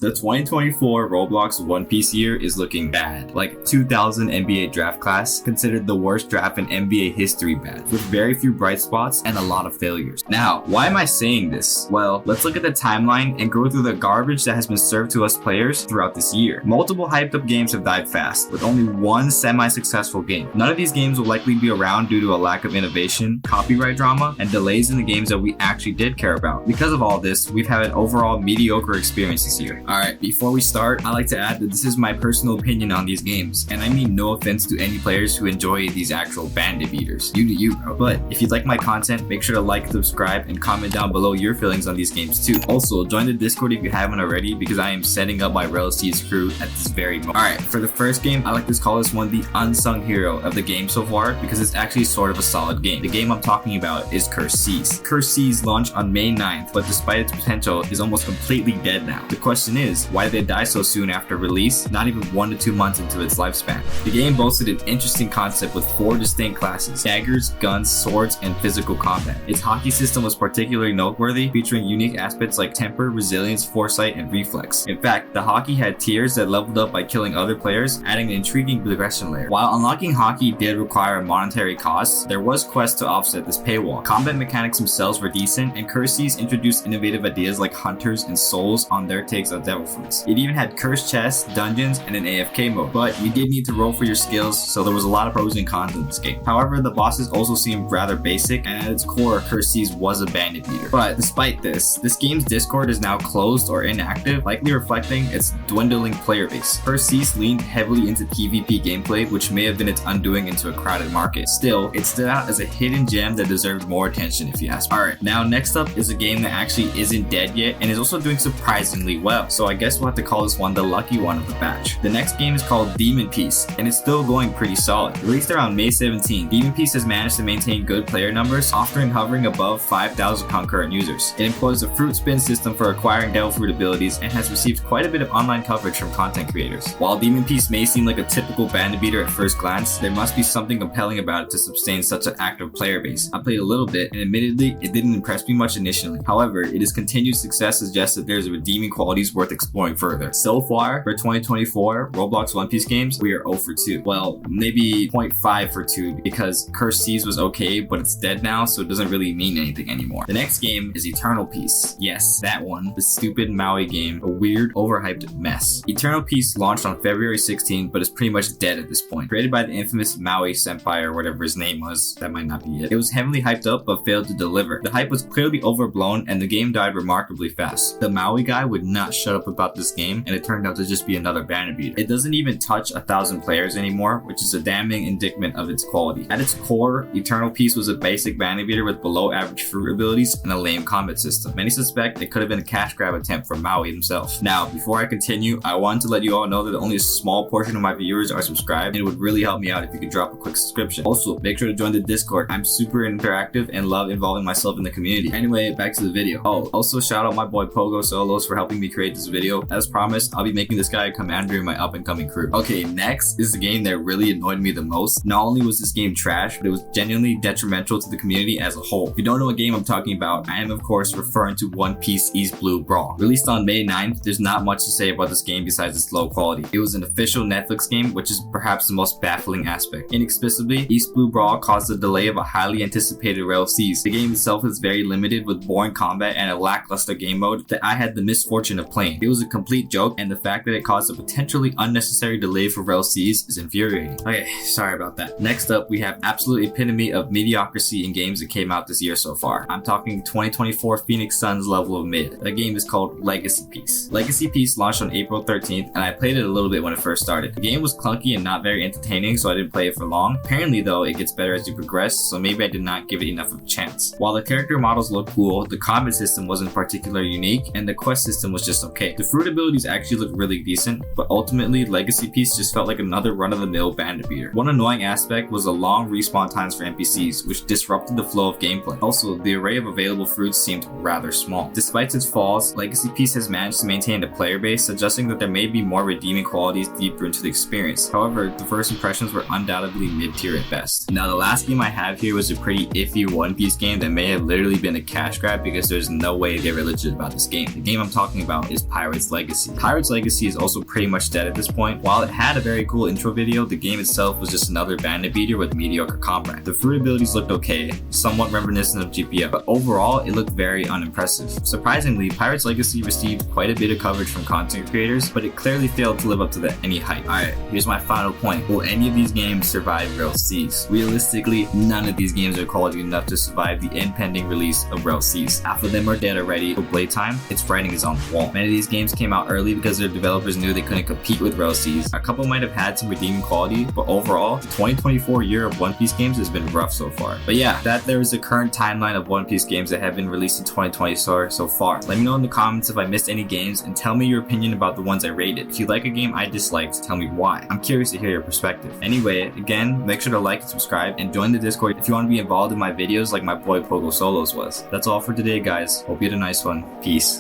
The 2024 Roblox One Piece year is looking bad. Like 2000 NBA draft class, considered the worst draft in NBA history bad, with very few bright spots and a lot of failures. Now, why am I saying this? Well, let's look at the timeline and go through the garbage that has been served to us players throughout this year. Multiple hyped up games have died fast, with only one semi-successful game. None of these games will likely be around due to a lack of innovation, copyright drama, and delays in the games that we actually did care about. Because of all this, we've had an overall mediocre experience this year. Alright, before we start, I like to add that this is my personal opinion on these games, and I mean no offense to any players who enjoy these actual bandit beaters. You do you, bro. But if you like my content, make sure to like, subscribe, and comment down below your feelings on these games too. Also, join the Discord if you haven't already, because I am setting up my C's crew at this very moment. Alright, for the first game, I like to call this one the unsung hero of the game so far, because it's actually sort of a solid game. The game I'm talking about is Cur Se. Cur Se launched on May 9th, but despite its potential, is almost completely dead now. The question is, why did it die so soon after release, not even 1 to 2 months into its lifespan? The game boasted an interesting concept with 4 distinct classes: daggers, guns, swords, and physical combat. Its hockey system was particularly noteworthy, featuring unique aspects like temper, resilience, foresight, and reflex. In fact, the hockey had tiers that leveled up by killing other players, adding an intriguing progression layer. While unlocking hockey did require monetary costs, there was quests to offset this paywall. Combat mechanics themselves were decent, and Cur Se introduced innovative ideas like hunters and souls on their takes on devil fruits. It even had cursed chests, dungeons, and an AFK mode, but you did need to roll for your skills, so there was a lot of pros and cons in this game. However, the bosses also seemed rather basic, and at its core, Cur Se was a bandit beater. But despite this game's Discord is now closed or inactive, likely reflecting its dwindling player base. Cur Se leaned heavily into PvP gameplay, which may have been its undoing into a crowded market. Still, it stood out as a hidden gem that deserved more attention if you ask me. Alright, now next up is a game that actually isn't dead yet and is also doing surprisingly well, so I guess we'll have to call this one the lucky one of the batch. The next game is called Demon Peace, and it's still going pretty solid. Released around May 17, Demon Peace has managed to maintain good player numbers, often hovering above 5,000 concurrent users. It employs a fruit spin system for acquiring devil fruit abilities and has received quite a bit of online coverage from content creators. While Demon Peace may seem like a typical bandit beater at first glance, there must be something compelling about it to sustain such an active player base. I played a little bit, and admittedly, it didn't impress me much initially. However, its continued success suggests that there's redeeming qualities worth exploring further. So far, for 2024 Roblox One Piece games, we are 0 for 2. Well, maybe 0.5 for 2, because Cur Se was okay, but it's dead now, so it doesn't really mean anything anymore. The next game is Eternal Peace. Yes, that one. The stupid Maui game. A weird, overhyped mess. Eternal Peace launched on February 16, but is pretty much dead at this point. Created by the infamous Maui Senpai or whatever his name was, that might not be it. It was heavily hyped up, but failed to deliver. The hype was clearly overblown, and the game died remarkably fast. The Maui guy would not shut up about this game, and it turned out to just be another bandit beater. It doesn't even touch 1,000 players anymore, which is a damning indictment of its quality. At its core, Eternal Peace was a basic bandit beater with below average fruit abilities and a lame combat system. Many suspect it could have been a cash grab attempt from Maui himself. Now, before I continue, I want to let you all know that only a small portion of my viewers are subscribed, and it would really help me out if you could drop a quick subscription. Also, make sure to join the Discord. I'm super interactive and love involving myself in the community. Anyway, back to the video. Oh, also shout out my boy Pogo Solos for helping me create this video. As promised, I'll be making this guy a commander in my up and coming crew. Okay, next is the game that really annoyed me the most. Not only was this game trash, but it was genuinely detrimental to the community as a whole. If you don't know what game I'm talking about, I am of course referring to One Piece East Blue Brawl. Released on May 9th, there's not much to say about this game besides its low quality. It was an official Netflix game, which is perhaps the most baffling aspect. Inexplicably, East Blue Brawl caused the delay of a highly anticipated ROBUX. The game itself is very limited with boring combat and a lackluster game mode that I had the misfortune of playing. It was a complete joke, and the fact that it caused a potentially unnecessary delay for ROBUX is infuriating. Okay, sorry about that. Next up, we have absolute epitome of mediocrity in games that came out this year so far. I'm talking 2024 Phoenix Suns level of mid. The game is called Legacy Peace. Legacy Peace launched on April 13th, and I played it a little bit when it first started. The game was clunky and not very entertaining, so I didn't play it for long. Apparently though, it gets better as you progress, so maybe I did not give it enough of a chance. While the character models look cool, the combat system wasn't particularly unique, and the quest system was just okay. The fruit abilities actually looked really decent, but ultimately Legacy Peace just felt like another run-of-the-mill bandit beater. One annoying aspect was the long respawn times for NPCs, which disrupted the flow of gameplay. Also, the array of available fruits seemed rather small. Despite its flaws, Legacy Peace has managed to maintain a player base, suggesting that there may be more redeeming qualities deeper into the experience. However, the first impressions were undoubtedly mid-tier at best. Now, the last game I have here was a pretty iffy One Piece game that may have literally been a cash grab because there's no way they were legit about this game. The game I'm talking about is Pirates Legacy. Pirates Legacy is also pretty much dead at this point. While it had a very cool intro video, the game itself was just another bandit beater with mediocre combat. The fruit abilities looked okay, somewhat reminiscent of GPF, but overall it looked very unimpressive. Surprisingly, Pirates Legacy received quite a bit of coverage from content creators, but it clearly failed to live up to any hype. Alright, here's my final point. Will any of these games survive Rail Cs? Realistically, none of these games are quality enough to survive the impending release of Rail Cs. Half of them are dead already. For playtime, its writing is on the wall. Many of these games came out early because their developers knew they couldn't compete with Rail Cs. A couple might have had some redeeming quality, but overall, the 2024 year of One Piece games has been rough so far. But yeah, that there is the current timeline of One Piece games that have been released in 2020 so far. Let me know in the comments if I missed any games and tell me your opinion about the ones I rated. If you like a game I disliked, tell me why. I'm curious to hear your perspective. Anyway, again, make sure to like and subscribe and join the Discord if you want to be involved in my videos like my boy Pogo Solos was. That's all for today, guys. Hope you had a nice one. Peace.